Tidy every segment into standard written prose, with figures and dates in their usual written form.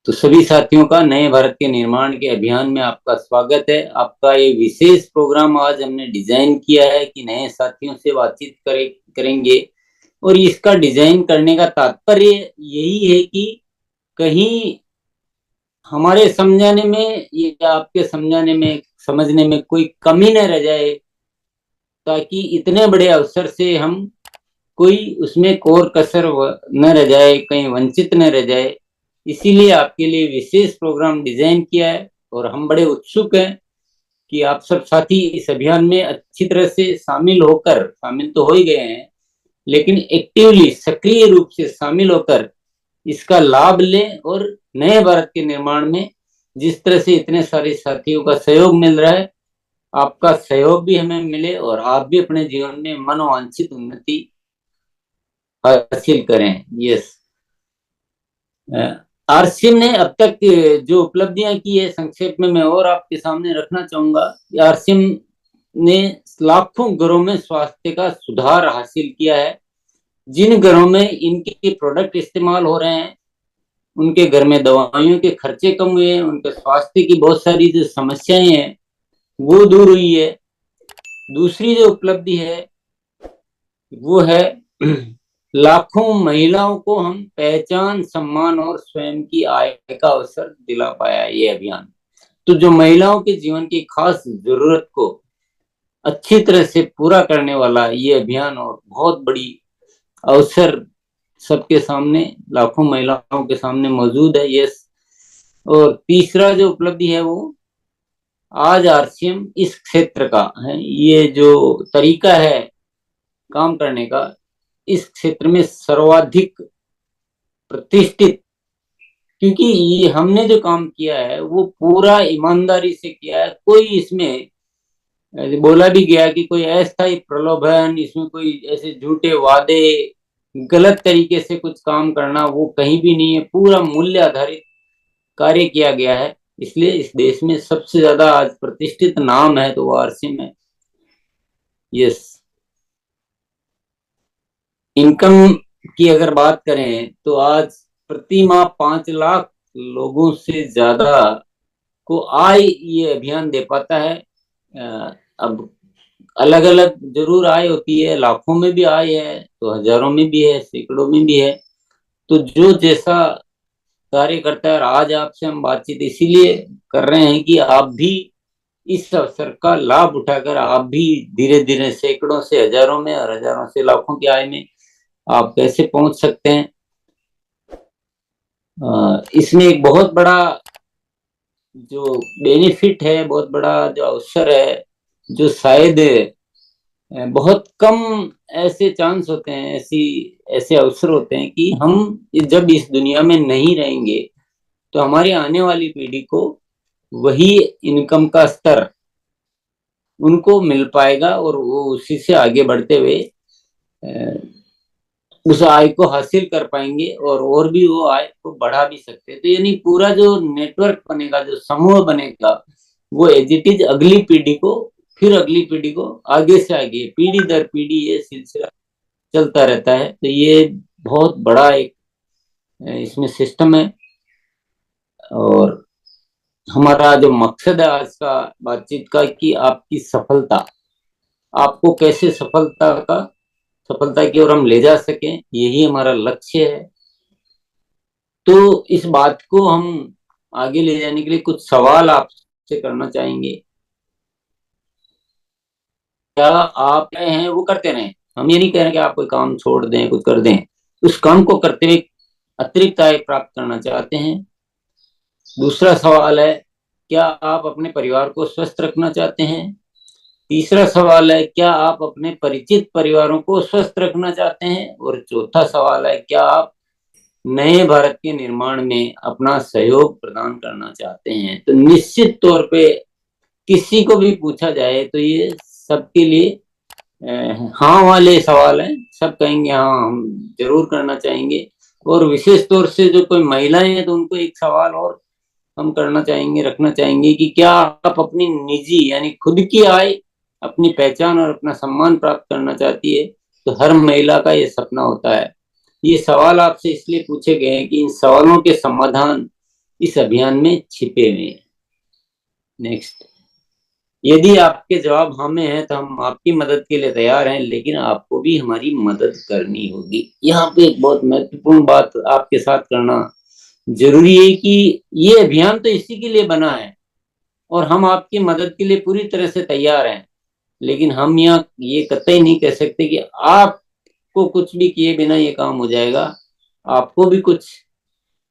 तो सभी साथियों का नए भारत के निर्माण के अभियान में आपका स्वागत है। आपका ये विशेष प्रोग्राम आज हमने डिजाइन किया है कि नए साथियों से बातचीत करेंगे। और इसका डिजाइन करने का तात्पर्य यही है कि कहीं हमारे समझाने में या आपके समझाने में समझने में कोई कमी न रह जाए, ताकि इतने बड़े अवसर से हम कोई उसमें कोर कसर न रह जाए, कहीं वंचित न रह जाए। इसीलिए आपके लिए विशेष प्रोग्राम डिजाइन किया है और हम बड़े उत्सुक हैं कि आप सब साथी इस अभियान में अच्छी तरह से शामिल तो हो ही गए हैं, लेकिन एक्टिवली सक्रिय रूप से शामिल होकर इसका लाभ लें और नए भारत के निर्माण में जिस तरह से इतने सारे साथियों का सहयोग मिल रहा है, आपका सहयोग भी हमें मिले और आप भी अपने जीवन में मनोवांछित उन्नति हासिल करें। यस, आरसीएम ने अब तक जो उपलब्धियां की है संक्षेप में मैं और आपके सामने रखना चाहूंगा। आरसीएम ने लाखों घरों में स्वास्थ्य का सुधार हासिल किया है। जिन घरों में इनके प्रोडक्ट इस्तेमाल हो रहे हैं उनके घर में दवाइयों के खर्चे कम हुए हैं, उनके स्वास्थ्य की बहुत सारी जो समस्याएं हैं वो दूर हुई है। दूसरी जो उपलब्धि है वो है लाखों महिलाओं को हम पहचान, सम्मान और स्वयं की आय का अवसर दिला पाया ये अभियान। तो जो महिलाओं के जीवन की खास जरूरत को अच्छी तरह से पूरा करने वाला ये अभियान और बहुत बड़ी अवसर सबके सामने, लाखों महिलाओं के सामने मौजूद है। यस, और तीसरा जो उपलब्धि है वो आज आरसीएम इस क्षेत्र का है, ये जो तरीका है काम करने का, इस क्षेत्र में सर्वाधिक प्रतिष्ठित, क्योंकि ये हमने जो काम किया है वो पूरा ईमानदारी से किया है। कोई इसमें बोला भी गया कि कोई अस्थायी प्रलोभन, इसमें कोई ऐसे झूठे वादे, गलत तरीके से कुछ काम करना वो कहीं भी नहीं है। पूरा मूल्य आधारित कार्य किया गया है। इसलिए इस देश में सबसे ज्यादा आज प्रतिष्ठित नाम है तो वो आरसीएम है। यस, इनकम की अगर बात करें तो आज प्रति माह 5 लाख लोगों से ज्यादा को आय ये अभियान दे पाता है। अब अलग अलग जरूर आय होती है, लाखों में भी आय है तो हजारों में भी है, सैकड़ों में भी है। तो जो जैसा कार्य करता है, और आज आपसे हम बातचीत इसीलिए कर रहे हैं कि आप भी इस अवसर का लाभ उठाकर आप भी धीरे धीरे सैकड़ों से हजारों में और हजारों से लाखों की आय में आप कैसे पहुंच सकते हैं। इसमें एक बहुत बड़ा जो बेनिफिट है, बहुत बड़ा जो अवसर है, जो शायद बहुत कम ऐसे चांस होते हैं, ऐसे अवसर होते हैं कि हम जब इस दुनिया में नहीं रहेंगे तो हमारी आने वाली पीढ़ी को वही इनकम का स्तर उनको मिल पाएगा और वो उसी से आगे बढ़ते हुए उस आय को हासिल कर पाएंगे और भी वो आय को बढ़ा भी सकते हैं। तो यानी पूरा जो नेटवर्क बनेगा, जो समूह बनेगा, वो एज इट इज अगली पीढ़ी को, फिर अगली पीढ़ी को, आगे से आगे पीढ़ी दर पीढ़ी ये सिलसिला चलता रहता है। तो ये बहुत बड़ा एक इसमें सिस्टम है। और हमारा जो मकसद है आज का बातचीत का कि आपकी सफलता, आपको कैसे सफलता की ओर हम ले जा सकें, यही हमारा लक्ष्य है। तो इस बात को हम आगे ले जाने के लिए कुछ सवाल आपसे करना चाहेंगे। क्या आप हैं वो करते रहें, हम ये नहीं कह रहे कि आप कोई काम छोड़ दें, कुछ कर दें। उस काम को करते हुए अतिरिक्त आय प्राप्त करना चाहते हैं। दूसरा सवाल है, क्या आप अपने परिवार को स्वस्थ रखना चाहते हैं। तीसरा सवाल है, क्या आप अपने परिचित परिवारों को स्वस्थ रखना चाहते हैं। और चौथा सवाल है, क्या आप नए भारत के निर्माण में अपना सहयोग प्रदान करना चाहते हैं। तो निश्चित तौर पे किसी को भी पूछा जाए तो ये सबके लिए हाँ वाले सवाल हैं। सब कहेंगे हाँ, हम जरूर करना चाहेंगे। और विशेष तौर से जो कोई महिलाएं हैं तो उनको एक सवाल और हम करना चाहेंगे, रखना चाहेंगे कि क्या आप अपनी निजी यानी खुद की आय, अपनी पहचान और अपना सम्मान प्राप्त करना चाहती है। तो हर महिला का ये सपना होता है। ये सवाल आपसे इसलिए पूछे गए हैं कि इन सवालों के समाधान इस अभियान में छिपे हुए हैं। नेक्स्ट, यदि आपके जवाब हाँ में है तो हम आपकी मदद के लिए तैयार हैं, लेकिन आपको भी हमारी मदद करनी होगी। यहाँ पे एक बहुत महत्वपूर्ण बात आपके साथ करना जरूरी है कि ये अभियान तो इसी के लिए बना है और हम आपकी मदद के लिए पूरी तरह से तैयार हैं, लेकिन हम यहाँ ये कतई नहीं कह सकते कि आपको कुछ भी किए बिना ये काम हो जाएगा। आपको भी कुछ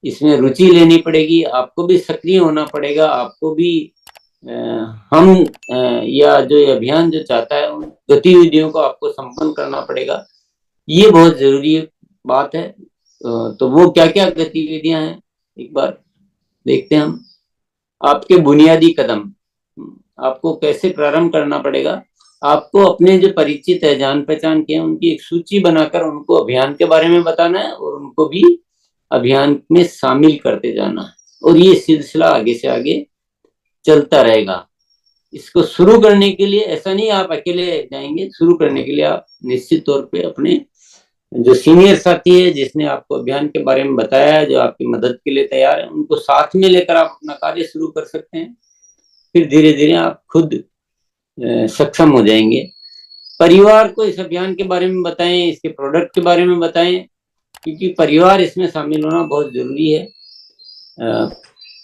इसमें रुचि लेनी पड़ेगी, आपको भी सक्रिय होना पड़ेगा, आपको भी हम या जो ये अभियान जो चाहता है उन गतिविधियों को आपको संपन्न करना पड़ेगा। ये बहुत जरूरी बात है। तो वो क्या क्या गतिविधियां हैं एक बार देखते हैं हम। आपके बुनियादी कदम, आपको कैसे प्रारंभ करना पड़ेगा। आपको अपने जो परिचित है, जान पहचान के हैं, उनकी एक सूची बनाकर उनको अभियान के बारे में बताना है और उनको भी अभियान में शामिल करते जाना है, और ये सिलसिला आगे से आगे चलता रहेगा। इसको शुरू करने के लिए ऐसा नहीं आप अकेले जाएंगे, शुरू करने के लिए आप निश्चित तौर पे अपने जो सीनियर साथी है, जिसने आपको अभियान के बारे में बताया है, जो आपकी मदद के लिए तैयार है, उनको साथ में लेकर आप अपना कार्य शुरू कर सकते हैं। फिर धीरे धीरे आप खुद सक्षम हो जाएंगे। परिवार को इस अभियान के बारे में बताएं, इसके प्रोडक्ट के बारे में बताएं, क्योंकि परिवार इसमें शामिल होना बहुत जरूरी है।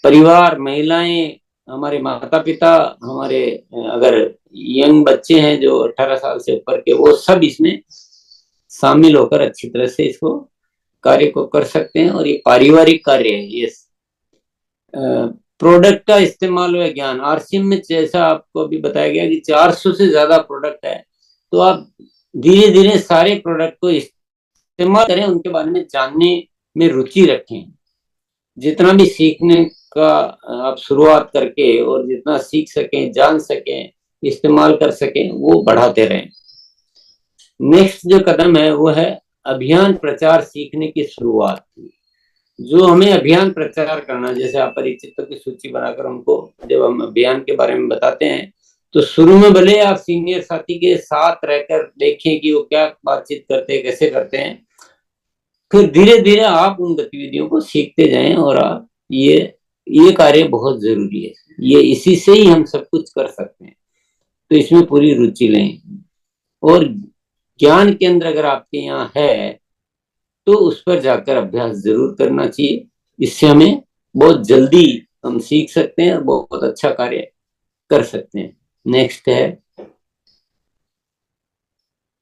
परिवार, महिलाएं, हमारे माता पिता, हमारे अगर यंग बच्चे हैं जो 18 साल से ऊपर के, वो सब इसमें शामिल होकर अच्छी तरह से इसको कार्य को कर सकते हैं। और ये पारिवारिक कार्य है। ये प्रोडक्ट का इस्तेमाल व ज्ञान, आरसीएम में जैसा आपको अभी बताया गया कि 400 से ज्यादा प्रोडक्ट है, तो आप धीरे धीरे सारे प्रोडक्ट को इस्तेमाल करें, उनके बारे में जानने में रुचि रखें। जितना भी सीखने का आप शुरुआत करके और जितना सीख सकें, जान सकें, इस्तेमाल कर सकें, वो बढ़ाते रहें। नेक्स्ट जो कदम है वो है अभियान प्रचार सीखने की शुरुआत। जो हमें अभियान प्रचार करना, जैसे आप परिचितों की सूची बनाकर उनको जब हम अभियान के बारे में बताते हैं, तो शुरू में भले आप सीनियर साथी के साथ रहकर देखें कि वो क्या बातचीत करते हैं, कैसे करते हैं, फिर धीरे धीरे आप उन गतिविधियों को सीखते जाएं। और आप ये कार्य बहुत जरूरी है, ये इसी से ही हम सब कुछ कर सकते हैं। तो इसमें पूरी रुचि लें। और ज्ञान केंद्र अगर आपके यहाँ है तो उस पर जाकर अभ्यास जरूर करना चाहिए। इससे हमें बहुत जल्दी हम सीख सकते हैं और बहुत अच्छा कार्य कर सकते हैं। नेक्स्ट है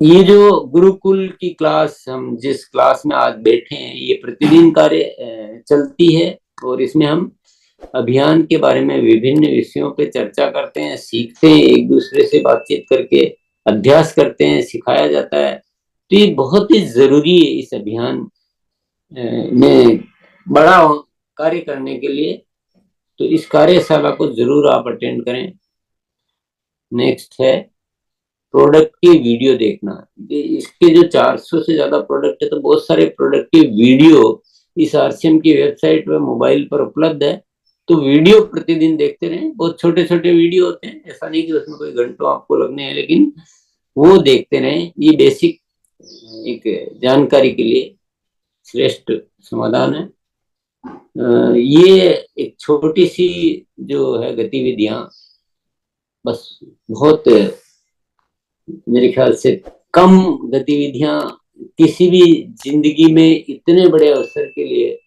ये जो गुरुकुल की क्लास, हम जिस क्लास में आज बैठे हैं, ये प्रतिदिन कार्य चलती है और इसमें हम अभियान के बारे में विभिन्न विषयों पे चर्चा करते हैं, सीखते हैं, एक दूसरे से बातचीत करके अभ्यास करते हैं, सिखाया जाता है। तो ये बहुत ही जरूरी है इस अभियान में बड़ा कार्य करने के लिए। तो इस कार्यशाला को जरूर आप अटेंड करें। नेक्स्ट है प्रोडक्ट की वीडियो देखना। इसके जो 400 से ज्यादा प्रोडक्ट है, तो बहुत सारे प्रोडक्ट की वीडियो इस आरसीएम की वेबसाइट पर मोबाइल पर उपलब्ध है। तो वीडियो प्रतिदिन देखते रहें। बहुत छोटे छोटे वीडियो होते हैं, ऐसा नहीं कि उसमें कोई घंटों आपको लगने हैं, लेकिन वो देखते रहें। ये बेसिक एक जानकारी के लिए श्रेष्ठ समाधान है। ये एक छोटी सी जो है गतिविधियां, बस बहुत मेरे ख्याल से कम गतिविधियां किसी भी जिंदगी में इतने बड़े अवसर के लिए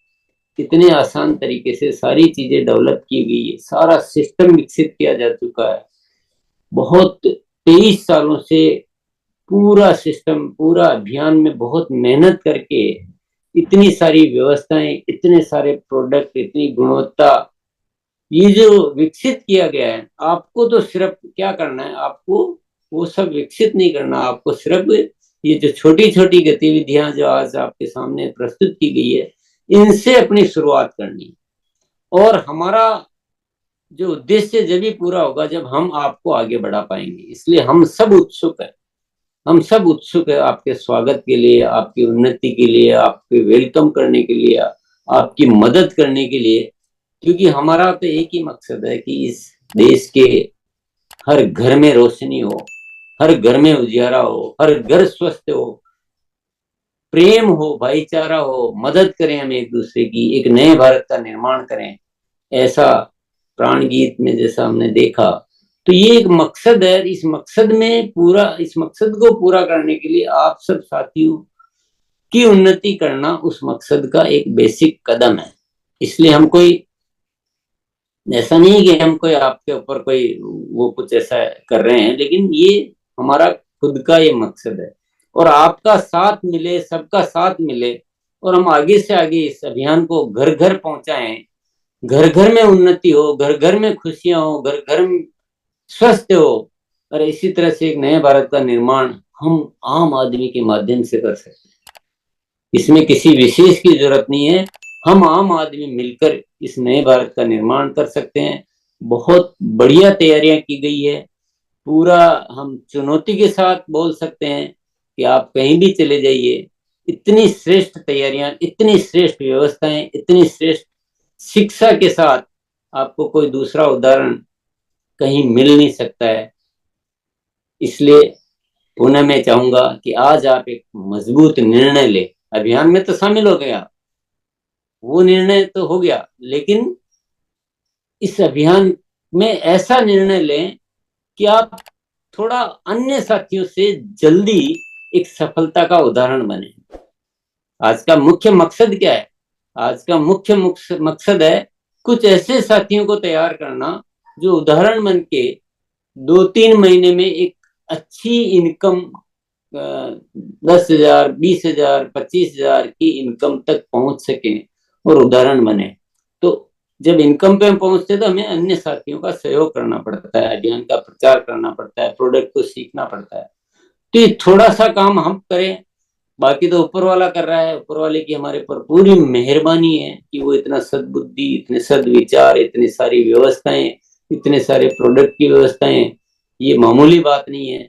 इतने आसान तरीके से सारी चीजें डेवलप की गई है, सारा सिस्टम विकसित किया जा चुका है। बहुत 23 सालों से पूरा सिस्टम, पूरा अभियान में बहुत मेहनत करके इतनी सारी व्यवस्थाएं, इतने सारे प्रोडक्ट, इतनी गुणवत्ता, ये जो विकसित किया गया है, आपको तो सिर्फ क्या करना है, आपको वो सब विकसित नहीं करना, आपको सिर्फ ये जो छोटी छोटी गतिविधियां जो आज आपके सामने प्रस्तुत की गई है, इनसे अपनी शुरुआत करनी। और हमारा जो उद्देश्य जब भी पूरा होगा जब हम आपको आगे बढ़ा पाएंगे। इसलिए हम सब उत्सुक है, हम सब उत्सुक है आपके स्वागत के लिए, आपकी उन्नति के लिए, आपके वेलकम करने के लिए, आपकी मदद करने के लिए। क्योंकि हमारा तो एक ही मकसद है कि इस देश के हर घर में रोशनी हो, हर घर में उजियारा हो, हर घर स्वस्थ हो, प्रेम हो, भाईचारा हो, मदद करें हम एक दूसरे की, एक नए भारत का निर्माण करें। ऐसा प्राण गीत में जैसा हमने देखा। तो ये एक मकसद है, इस मकसद में पूरा, इस मकसद को पूरा करने के लिए आप सब साथियों की उन्नति करना उस मकसद का एक बेसिक कदम है। इसलिए हम कोई, ऐसा नहीं कि हम कोई आपके ऊपर कोई वो कुछ ऐसा कर रहे हैं, लेकिन ये हमारा खुद का ये मकसद है। और आपका साथ मिले, सबका साथ मिले, और हम आगे से आगे इस अभियान को घर घर पहुंचाएं, घर घर में उन्नति हो, घर घर में खुशियां हो, घर घर में स्वस्थ हो। और इसी तरह से एक नए भारत का निर्माण हम आम आदमी के माध्यम से कर सकते हैं। इसमें किसी विशेष की जरूरत नहीं है, हम आम आदमी मिलकर इस नए भारत का निर्माण कर सकते हैं। बहुत बढ़िया तैयारियां की गई है। पूरा हम चुनौती के साथ बोल सकते हैं कि आप कहीं भी चले जाइए, इतनी श्रेष्ठ तैयारियां, इतनी श्रेष्ठ व्यवस्थाएं, इतनी श्रेष्ठ शिक्षा के साथ आपको कोई दूसरा उदाहरण कहीं मिल नहीं सकता है। इसलिए पुनः मैं चाहूंगा कि आज आप एक मजबूत निर्णय ले। अभियान में तो शामिल हो गया, वो निर्णय तो हो गया, लेकिन इस अभियान में ऐसा निर्णय लें कि आप थोड़ा अन्य साथियों से जल्दी एक सफलता का उदाहरण बने। आज का मुख्य मकसद क्या है? आज का मुख्य मकसद है कुछ ऐसे साथियों को तैयार करना जो उदाहरण बन के 2-3 महीने में एक अच्छी इनकम, 10,000, 20,000, 25,000 की इनकम तक पहुंच सके और उदाहरण बने। तो जब इनकम पे हम पहुंचते तो हमें अन्य साथियों का सहयोग करना पड़ता है, अभियान का प्रचार करना पड़ता है, प्रोडक्ट को सीखना पड़ता है। तो ये थोड़ा सा काम हम करें, बाकी तो ऊपर वाला कर रहा है। ऊपर वाले की हमारे पर पूरी मेहरबानी है कि वो इतना सद्बुद्धि, इतने सद्विचार, इतनी सारी व्यवस्थाएं, इतने सारे प्रोडक्ट की व्यवस्थाएं, ये मामूली बात नहीं है।